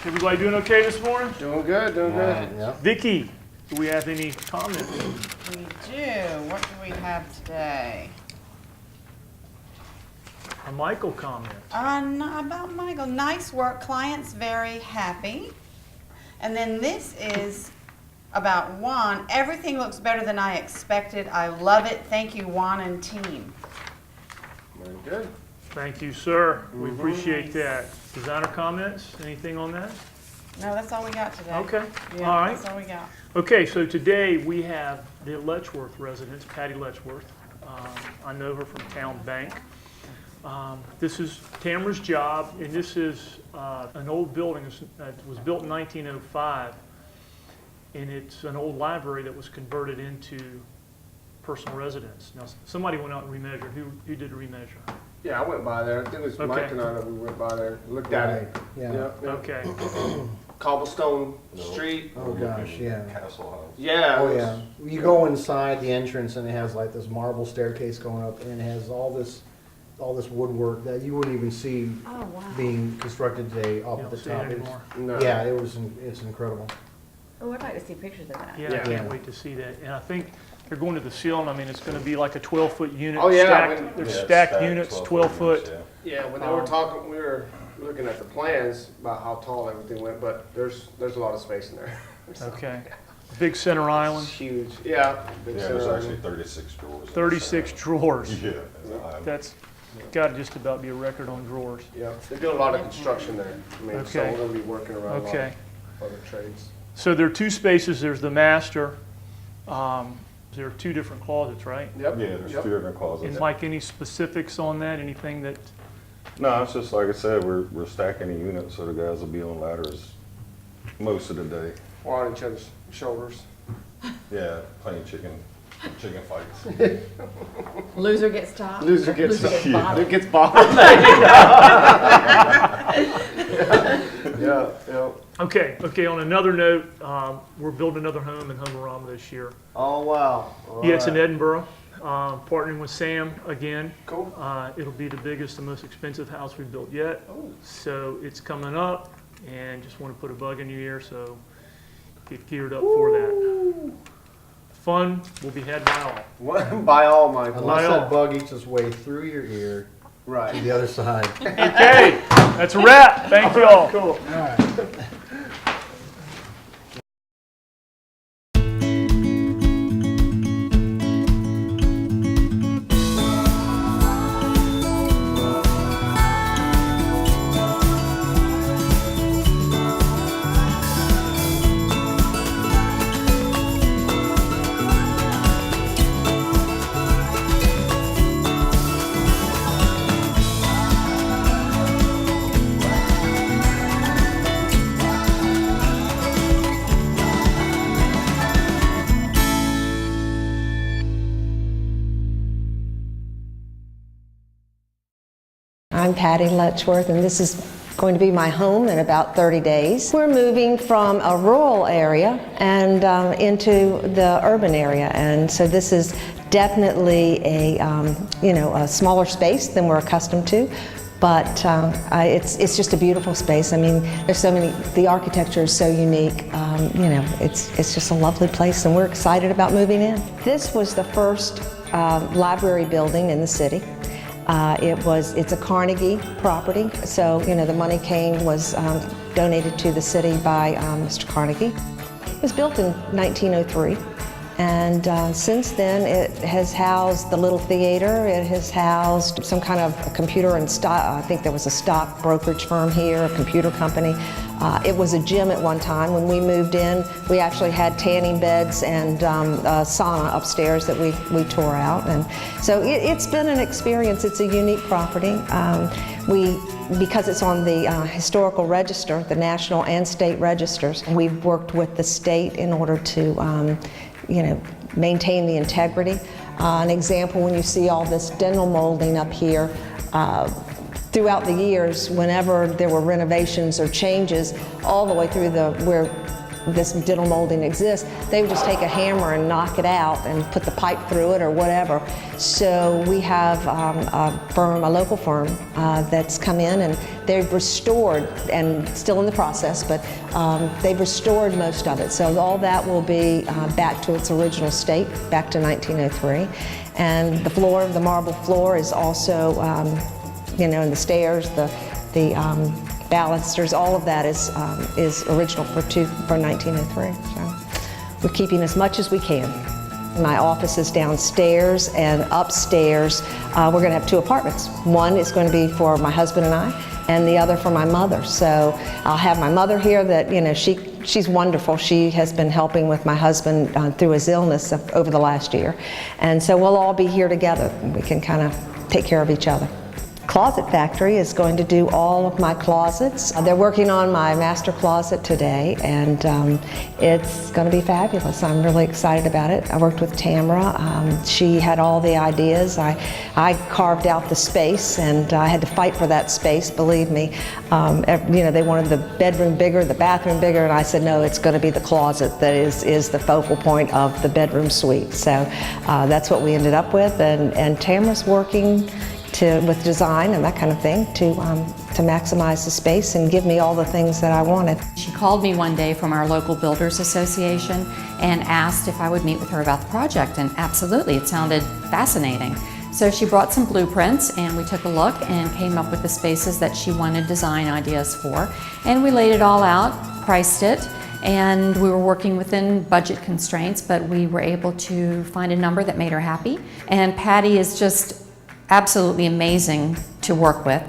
Everybody doing okay this morning? Doing good, doing good. Yeah. Vicki, do we have any comments? We do. What do we have today? A Michael comment. About Michael. Nice work. Client's very happy. And then this is about Juan. Everything looks better than I expected. I love it. Thank you, Juan and team. Very good. Thank you, sir. We appreciate that. Designer comments? Anything on that? No, that's all we got today. Okay. Yeah, All right. that's all we got. Okay, so today we have the Letchworth residents, Patti Letchworth. I know her from Town Bank. This is Tamra's job, and this is an old building. It was built in 1905, and it's an old library that was converted into personal residence. Now, somebody went out and remeasured. Who did the remeasure? Yeah, I went by there. I think it was Mike Okay. and I that we went by there, looked at it. Yeah. Yep, yep. Okay. Cobblestone street. Oh gosh, yeah. Castle House. Yeah. Oh it yeah. was- You go inside the entrance and it has like this marble staircase going up and it has all this woodwork that you wouldn't even see Oh, wow. being constructed today up You at don't the see it top. anymore. No. Yeah, it's incredible. Oh, I'd like to see pictures of that. Yeah, I Yeah. can't wait to see that. And I think they're going to the ceiling. I mean, it's going to be like a 12-foot unit. Oh, yeah, Stacked, when- there's Yeah, stacked units, 12 foot. Yeah, when they were talking, we were looking at the plans about how tall everything went, but there's a lot of space in there. Okay. Big center island, It's huge. Yeah. big Yeah, there's center actually island. 36 drawers. 36 drawers. Yeah. it's an island. That's got to just about be a record on drawers. Yeah, they do a lot of construction there. I mean, so Okay. we're gonna be working around a lot Okay. of other trades. So there are two spaces. There's the master. There are two different closets, right? Yep. Yeah, there's yep. two different closets. And Mike, any specifics on that? Anything that, No, it's just like I said, we're stacking the units so the guys will be on ladders most of the day. We're on each other's shoulders. Yeah, playing chicken fights. Loser gets top. Loser gets bottom. Who gets bottom. Yeah, yeah. okay, on another note, we're building another home in Home-A-Rama this year. Oh, wow. All Yeah, it's in right. Edinburgh, partnering with Sam again. Cool. It'll be the biggest and most expensive house we've built yet. Oh. So it's coming up, and just want to put a bug in your ear, so get geared up for that. Fun will be had by all. What? By all, Michael. Unless Lyle. that bug eats its way through your ear to Right. the other side. Okay, that's a wrap. Thank you all. Cool. I'm Patti Letchworth, and this is going to be my home in about 30 days. We're moving from a rural area and into the urban area, and so this is definitely a smaller space than we're accustomed to. But it's just a beautiful space. I mean, there's so many. The architecture is so unique. It's just a lovely place, and we're excited about moving in. This was the first library building in the city. It's a Carnegie property, so the money was donated to the city by Mr. Carnegie. It was built in 1903, and since then it has housed the little theater. It has housed some kind of a computer and stock. I think there was a stock brokerage firm here, a computer company. It was a gym at one time. When we moved in, we actually had tanning beds and a sauna upstairs that we tore out. And so it's been an experience. It's a unique property. Because it's on the historical register, the national and state registers, we've worked with the state in order to maintain the integrity. An example, when you see all this dental molding up here, throughout the years, whenever there were renovations or changes, all the way through this dental molding exists, they would just take a hammer and knock it out and put the pipe through it or whatever. So we have a local firm that's come in, and they've restored, and still in the process, but they've restored most of it. So all that will be back to its original state, back to 1903. And the floor, the marble floor, is also, and the stairs, the balusters, all of that is original for 1903. So we're keeping as much as we can. My office is downstairs, and upstairs we're going to have 2 apartments. One is going to be for my husband and I, and the other for my mother. So I'll have my mother here that, she's wonderful. She has been helping with my husband through his illness over the last year. And so we'll all be here together. We can kind of take care of each other. Closet Factory is going to do all of my closets. They're working on my master closet today, and it's going to be fabulous. I'm really excited about it. I worked with Tamra. She had all the ideas. I carved out the space, and I had to fight for that space, believe me. They wanted the bedroom bigger, the bathroom bigger, and I said, no, it's going to be the closet that is the focal point of the bedroom suite. So that's what we ended up with, and Tamra's working with design and that kind of thing to maximize the space and give me all the things that I wanted. She called me one day from our local builders association and asked if I would meet with her about the project, and absolutely, it sounded fascinating. So she brought some blueprints, and we took a look and came up with the spaces that she wanted design ideas for, and we laid it all out, priced it, and we were working within budget constraints, but we were able to find a number that made her happy. And Patti is just absolutely amazing to work with.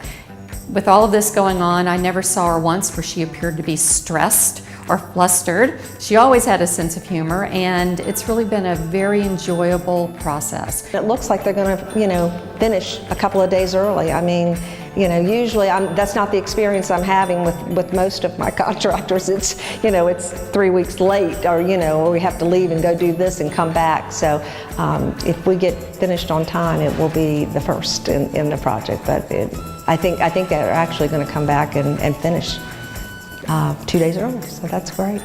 With all of this going on, I never saw her once where she appeared to be stressed or flustered. She always had a sense of humor, and it's really been a very enjoyable process. It looks like they're going to, finish a couple of days early. I mean, usually that's not the experience I'm having with most of my contractors. It's, it's 3 weeks late, or we have to leave and go do this and come back. So if we get finished on time, it will be the first in the project. But I think they're actually going to come back and finish 2 days early. So that's great.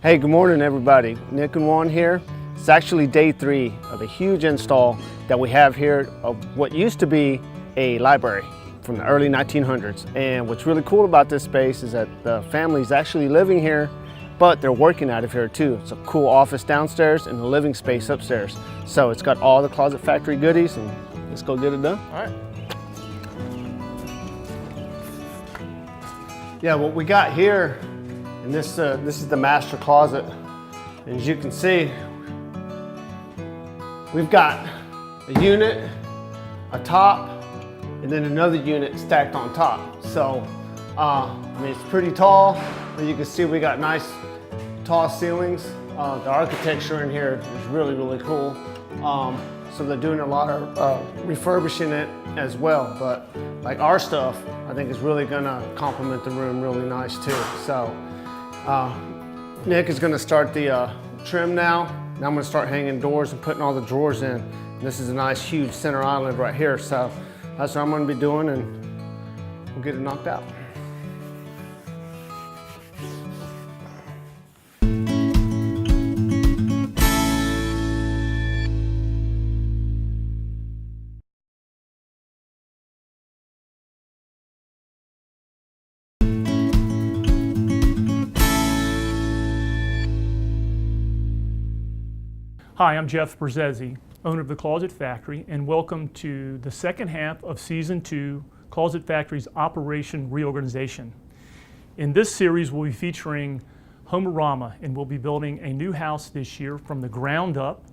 Hey, good morning, everybody. Nick and Juan here. It's actually day 3 of a huge install that we have here of what used to be a library from the early 1900s. And what's really cool about this space is that the family's actually living here, but they're working out of here too. It's a cool office downstairs and a living space upstairs. So it's got all the Closet Factory goodies, and let's go get it done. All right. Yeah, what we got here, and this is the master closet. And as you can see, we've got a unit, a top, and then another unit stacked on top. So, it's pretty tall. As you can see, we got nice tall ceilings. The architecture in here is really, really cool. So they're doing a lot of refurbishing it as well. But like our stuff, I think is really gonna complement the room really nice too. So, Nick is gonna start the trim now. Now I'm gonna start hanging doors and putting all the drawers in. And this is a nice, huge center island right here. So that's what I'm going to be doing, and we'll get it knocked out. Hi, I'm Jeff Brzezzi, owner of the Closet Factory, and welcome to the second half of Season 2, Closet Factory's Operation Reorganization. In this series, we'll be featuring Home-A-Rama, and we'll be building a new house this year from the ground up,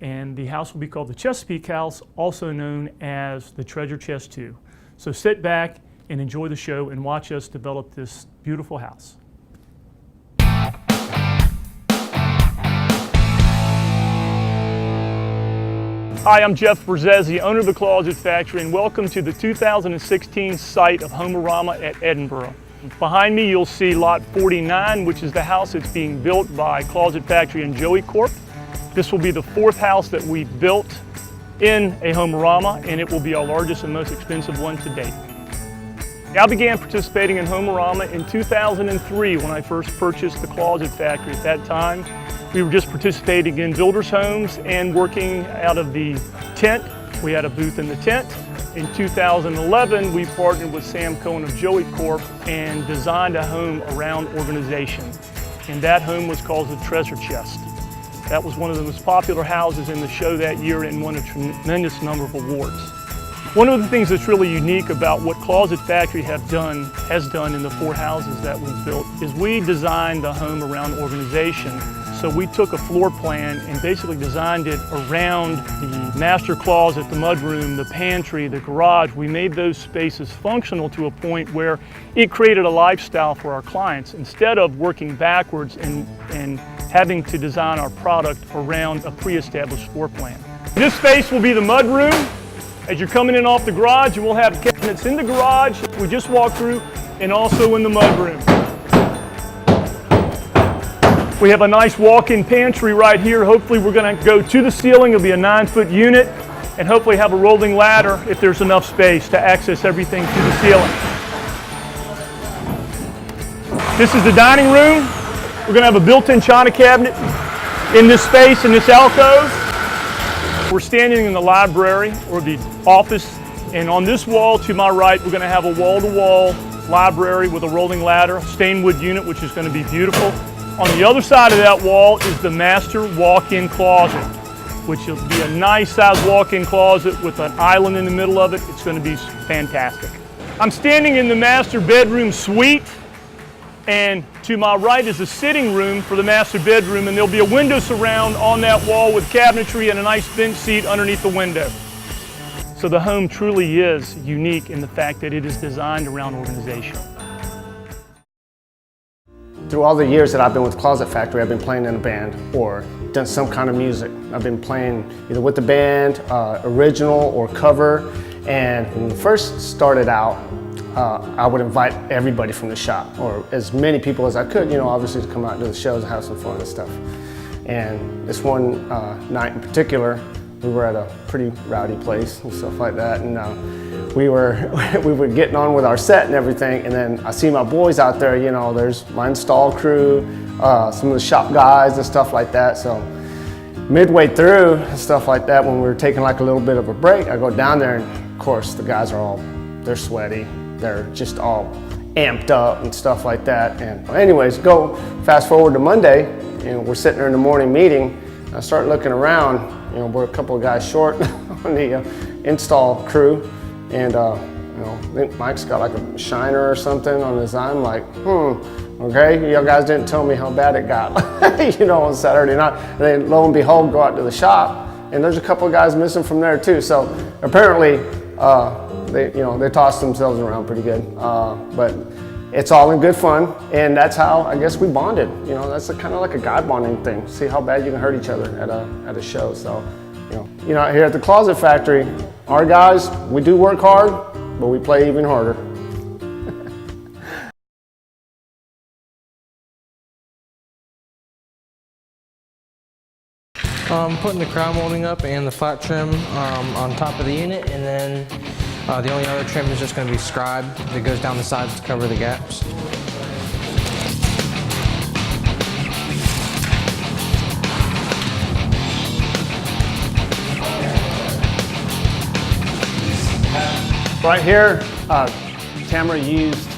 and the house will be called the Chesapeake House, also known as the Treasure Chest 2. So sit back and enjoy the show and watch us develop this beautiful house. Hi, I'm Jeff Brzezzi, owner of the Closet Factory, and welcome to the 2016 site of Home-A-Rama at Edinburgh. Behind me, you'll see Lot 49, which is the house that's being built by Closet Factory and Joey Corp. This will be the 4th house that we've built in a Home-A-Rama, and it will be our largest and most expensive one to date. I began participating in Home-A-Rama in 2003 when I first purchased the closet factory. At that time, we were just participating in builders' homes and working out of the tent. We had a booth in the tent. In 2011, we partnered with Sam Cohen of Joey Corp and designed a home around organization. And that home was called the Treasure Chest. That was one of the most popular houses in the show that year and won a tremendous number of awards. One of the things that's really unique about what Closet Factory has done in the 4 houses that we've built is we designed the home around organization. So we took a floor plan and basically designed it around the master closet, the mudroom, the pantry, the garage. We made those spaces functional to a point where it created a lifestyle for our clients instead of working backwards and having to design our product around a pre-established floor plan. This space will be the mudroom. As you're coming in off the garage, you will have cabinets in the garage we just walked through and also in the mudroom. We have a nice walk-in pantry right here. Hopefully we're going to go to the ceiling. It'll be a 9-foot unit and hopefully have a rolling ladder if there's enough space to access everything to the ceiling. This is the dining room. We're going to have a built-in china cabinet in this space, in this alcove. We're standing in the library or the office, and on this wall to my right, we're going to have a wall-to-wall library with a rolling ladder, stained wood unit, which is going to be beautiful. On the other side of that wall is the master walk-in closet, which will be a nice size walk-in closet with an island in the middle of it. It's going to be fantastic. I'm standing in the master bedroom suite, and to my right is a sitting room for the master bedroom, and there'll be a window surround on that wall with cabinetry and a nice bench seat underneath the window. So the home truly is unique in the fact that it is designed around organization. Through all the years that I've been with Closet Factory, I've been playing in a band or done some kind of music. I've been playing either with the band, original or cover, and when we first started out, I would invite everybody from the shop, or as many people as I could, obviously to come out to the shows and have some fun and stuff. And this one night in particular, we were at a pretty rowdy place and stuff like that, and we were getting on with our set and everything, and then I see my boys out there, there's my install crew, some of the shop guys and stuff like that. So midway through and stuff like that, when we were taking like a little bit of a break, I go down there, and of course the guys are they're sweaty. They're just all amped up and stuff like that. And anyways, go fast forward to Monday, we're sitting there in the morning meeting. I start looking around, we're a couple of guys short on the install crew. And I think Mike's got like a shiner or something on his eye. I'm like, okay, you guys didn't tell me how bad it got, on Saturday night. And then lo and behold, go out to the shop, and there's a couple of guys missing from there too. So apparently, they tossed themselves around pretty good, but it's all in good fun, and that's how I guess we bonded. That's kind of like a guy bonding thing. See how bad you can hurt each other at a show. So, here at the Closet Factory, our guys, we do work hard, but we play even harder. Putting the crown molding up and the flat trim on top of the unit, and then the only other trim is just going to be scribe that goes down the sides to cover the gaps. Right here, Tamra used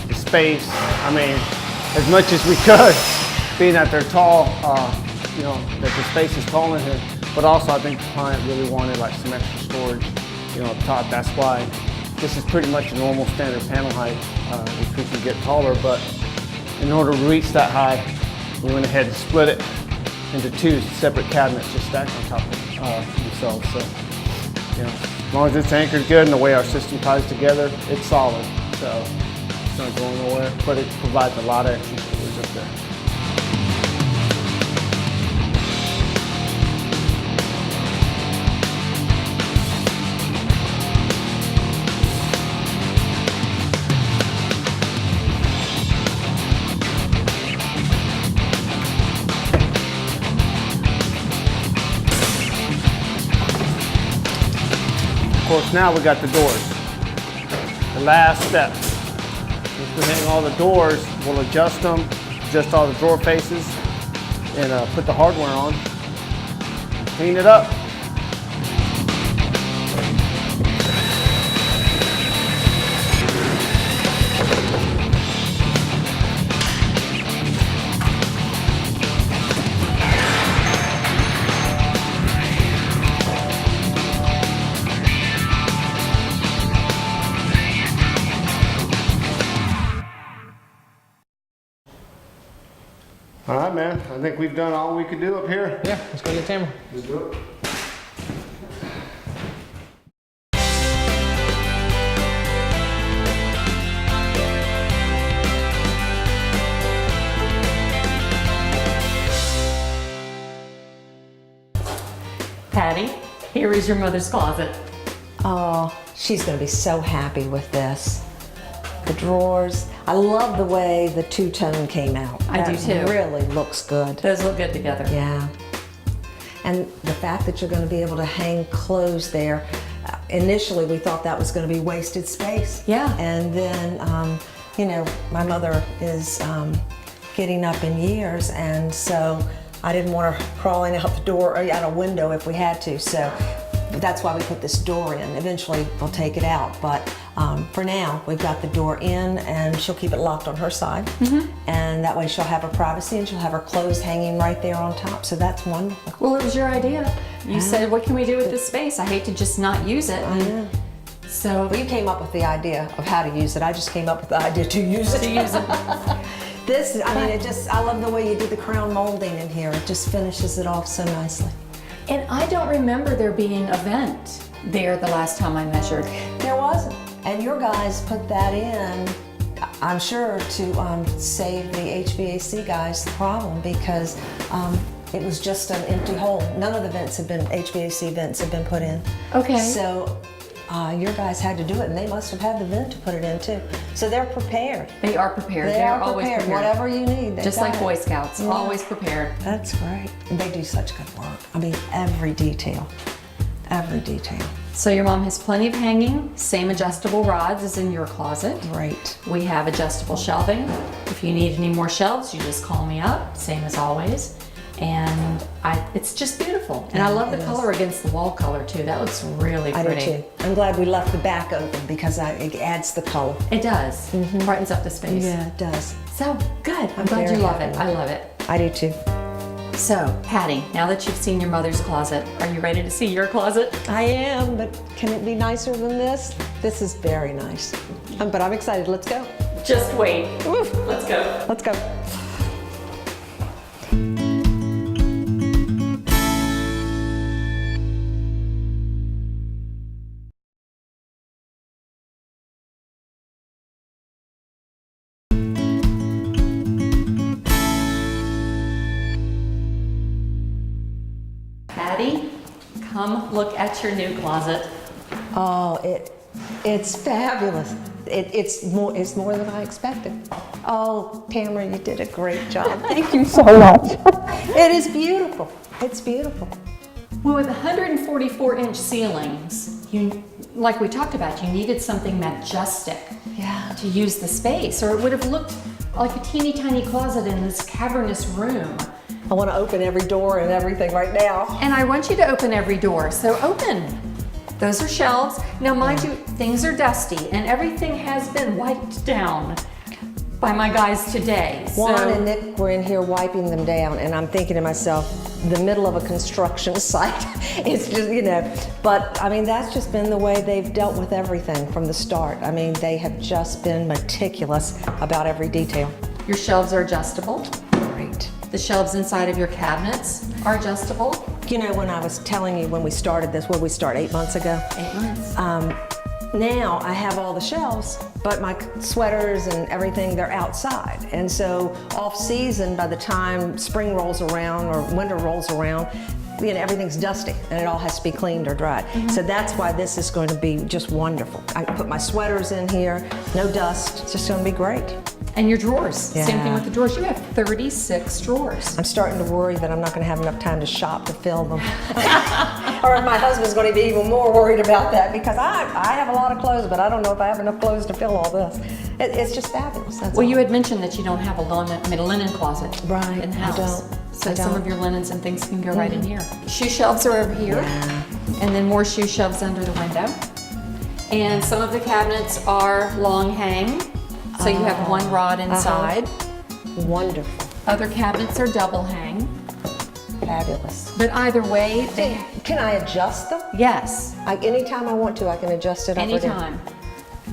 the space, as much as we could, being that they're tall, that the space is tall in here, but also I think the client really wanted like some extra storage, up top. That's why this is pretty much a normal standard panel height. If we could get taller, but in order to reach that high, we went ahead and split it into 2 separate cabinets just stacked on top of themselves. So, as long as it's anchored good and the way our system ties together, it's solid. So it's not going nowhere, but it provides a lot of extra storage up there. Of course, now we got the doors. the last step. Once we hang all the doors, we'll adjust them, adjust all the door faces, and put the hardware on, clean it up. All right, man. I think we've done all we could do up here. Yeah, let's go get Tamra. Let's do it. Patti, here is your mother's closet. Oh, she's going to be so happy with this. The drawers. I love the way the two-tone came out. I do too. That really looks good. Those look good together. Yeah. And the fact that you're going to be able to hang clothes there, initially we thought that was going to be wasted space. Yeah. And then, you know, my mother is getting up in years, and so I didn't want her crawling out the door or out a window if we had to. So that's why we put this door in. Eventually we'll take it out, but for now we've got the door in, and she'll keep it locked on her side, and that way she'll have her privacy and she'll have her clothes hanging right there on top. So that's wonderful. Well, it was your idea. You said, what can we do with this space? I hate to just not use it. I know. So Well, you came up with the idea of how to use it. I just came up with the idea to use it. This, I mean, I love the way you did the crown molding in here. It just finishes it off so nicely. And I don't remember there being a vent there the last time I measured. There wasn't. And your guys put that in, I'm sure, to save the HVAC guys the problem, because it was just an empty hole. None of the vents have been, HVAC vents have been put in. Okay. So your guys had to do it, and they must have had the vent to put it in too. So they're prepared. They are prepared. They are always prepared. prepared. Whatever you need, they've Just got like it. Boy Scouts, Yeah. always prepared. That's great. And they do such good work. I mean, every detail. Every detail. So your mom has plenty of hanging, same adjustable rods as in your closet. Great. We have adjustable shelving. If you need any more shelves, you just call me up, same as always. And it's just beautiful. And I love the color against the wall color too. That looks really I pretty. do too. I'm glad we left the back open because it adds the color. It does. Brightens up the space. Yeah, it does. So good. I'm glad very you love happy it. I love it. I do too. So, Patti, now that you've seen your mother's closet, are you ready to see your closet? I am, but can it be nicer than this? This is very nice. But I'm excited. Let's go. Just wait. Woof. Let's go. Let's go. Patti, come look at your new closet. Oh, it's fabulous. It's more than I expected. Oh, Tamra, you did a great job. Thank you so much. It is beautiful. It's beautiful. Well, with 144-inch ceilings, like we talked about, you needed something majestic to use the space, or it would have looked like a teeny tiny closet in this cavernous room. I want to open every door and everything right now. And I want you to open every door, so open. Those are shelves. Now, mind you, things are dusty, and everything has been wiped down by my guys today. Juan and Nick were in here wiping them down, and I'm thinking to myself, the middle of a construction site, it's just, you know, but I mean, that's just been the way they've dealt with everything from the start. I mean, they have just been meticulous about every detail. Your shelves are adjustable. Great. The shelves inside of your cabinets are adjustable. You know, when I was telling you when we started this, what did we start, 8 months ago? 8 months. Now I have all the shelves, but my sweaters and everything, they're outside. And so off season, by the time spring rolls around or winter rolls around, you know, everything's dusty and it all has to be cleaned or dried. So that's why this is going to be just wonderful. I put my sweaters in here, no dust. It's just going to be great. And your drawers, same thing Yeah. with the drawers. You have 36 drawers. I'm starting to worry that I'm not going to have enough time to shop to fill them. Or my husband's going to be even more worried about that because I have a lot of clothes, but I don't know if I have enough clothes to fill all this. It's just fabulous. That's Well, all. you had mentioned that you don't have a linen closet Right, in the I house. don't. So I some don't. of your linens and things can go right in here. Shoe shelves are over here, and then more shoe shelves under the window. And some of the cabinets are long hang, so you have one rod inside. Wonderful. Other cabinets are double hang. Fabulous. But either way, they, Can I adjust them? yes, Anytime I want to, I can adjust it up or down. anytime.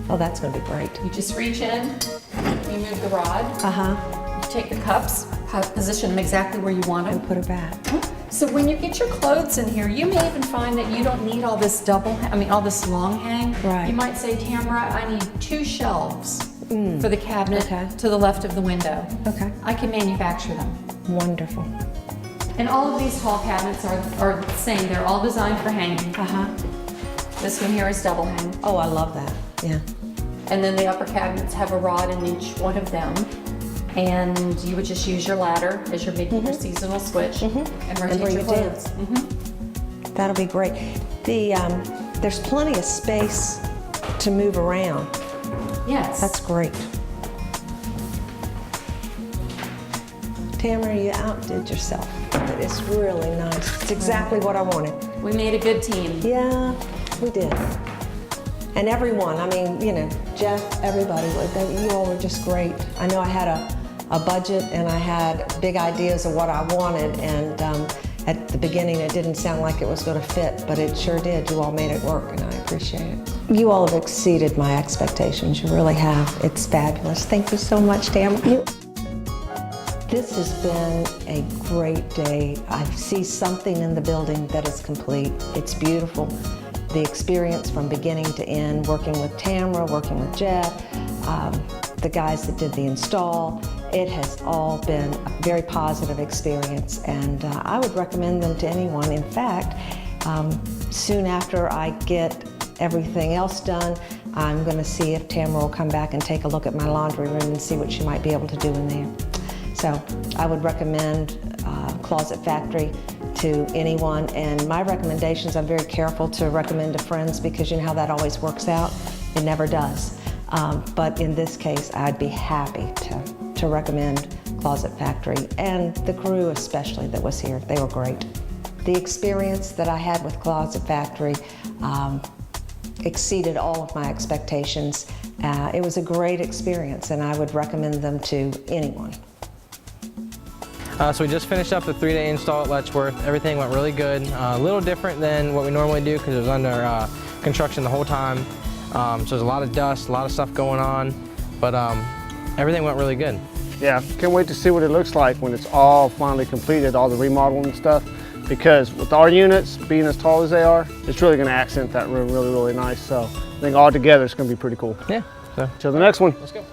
Oh, that's going to be great. You just reach in, you move the rod, Uh-huh. you take the cups, position them exactly where you want them. And put it back. So when you get your clothes in here, you may even find that you don't need all this all this long hang. Right. You might say, Tamra, I need 2 shelves for the cabinet Okay. to the left of the window. Okay. I can manufacture them. Wonderful. And all of these tall cabinets are the same. They're all designed for hanging. Uh-huh. This one here is double hang. Oh, I love that. Yeah. And then the upper cabinets have a rod in each one of them. And you would just use your ladder as you're making your seasonal switch and rotate bring your it down. clothes. That'll be great. There's plenty of space to move around. Yes. That's great. Tamara, you outdid yourself. It's really nice. It's exactly what I wanted. We made a good team. Yeah, we did. And everyone, I mean, you know, Jeff, everybody, you all were just great. I know I had a budget and I had big ideas of what I wanted, and at the beginning it didn't sound like it was going to fit, but it sure did. You all made it work, and I appreciate it. You all have exceeded my expectations. You really have. It's fabulous. Thank you so much, Tamara. This has been a great day. I see something in the building that is complete. It's beautiful. The experience from beginning to end, working with Tamra, working with Jeff, the guys that did the install, it has all been a very positive experience, and I would recommend them to anyone. In fact, soon after I get everything else done, I'm going to see if Tamra will come back and take a look at my laundry room and see what she might be able to do in there. So I would recommend Closet Factory to anyone, and my recommendations, I'm very careful to recommend to friends because you know how that always works out. It never does. But in this case, I'd be happy to recommend Closet Factory, and the crew especially that was here. They were great. The experience that I had with Closet Factory exceeded all of my expectations. It was a great experience, and I would recommend them to anyone. So we just finished up the 3-day install at Letchworth. Everything went really good. A little different than what we normally do because it was under construction the whole time. So there's a lot of dust, a lot of stuff going on, but everything went really good. Yeah, can't wait to see what it looks like when it's all finally completed, all the remodeling and stuff. Because with our units being as tall as they are, it's really going to accent that room really, really nice. So I think all together it's going to be pretty cool. Yeah. So till the next one. let's go.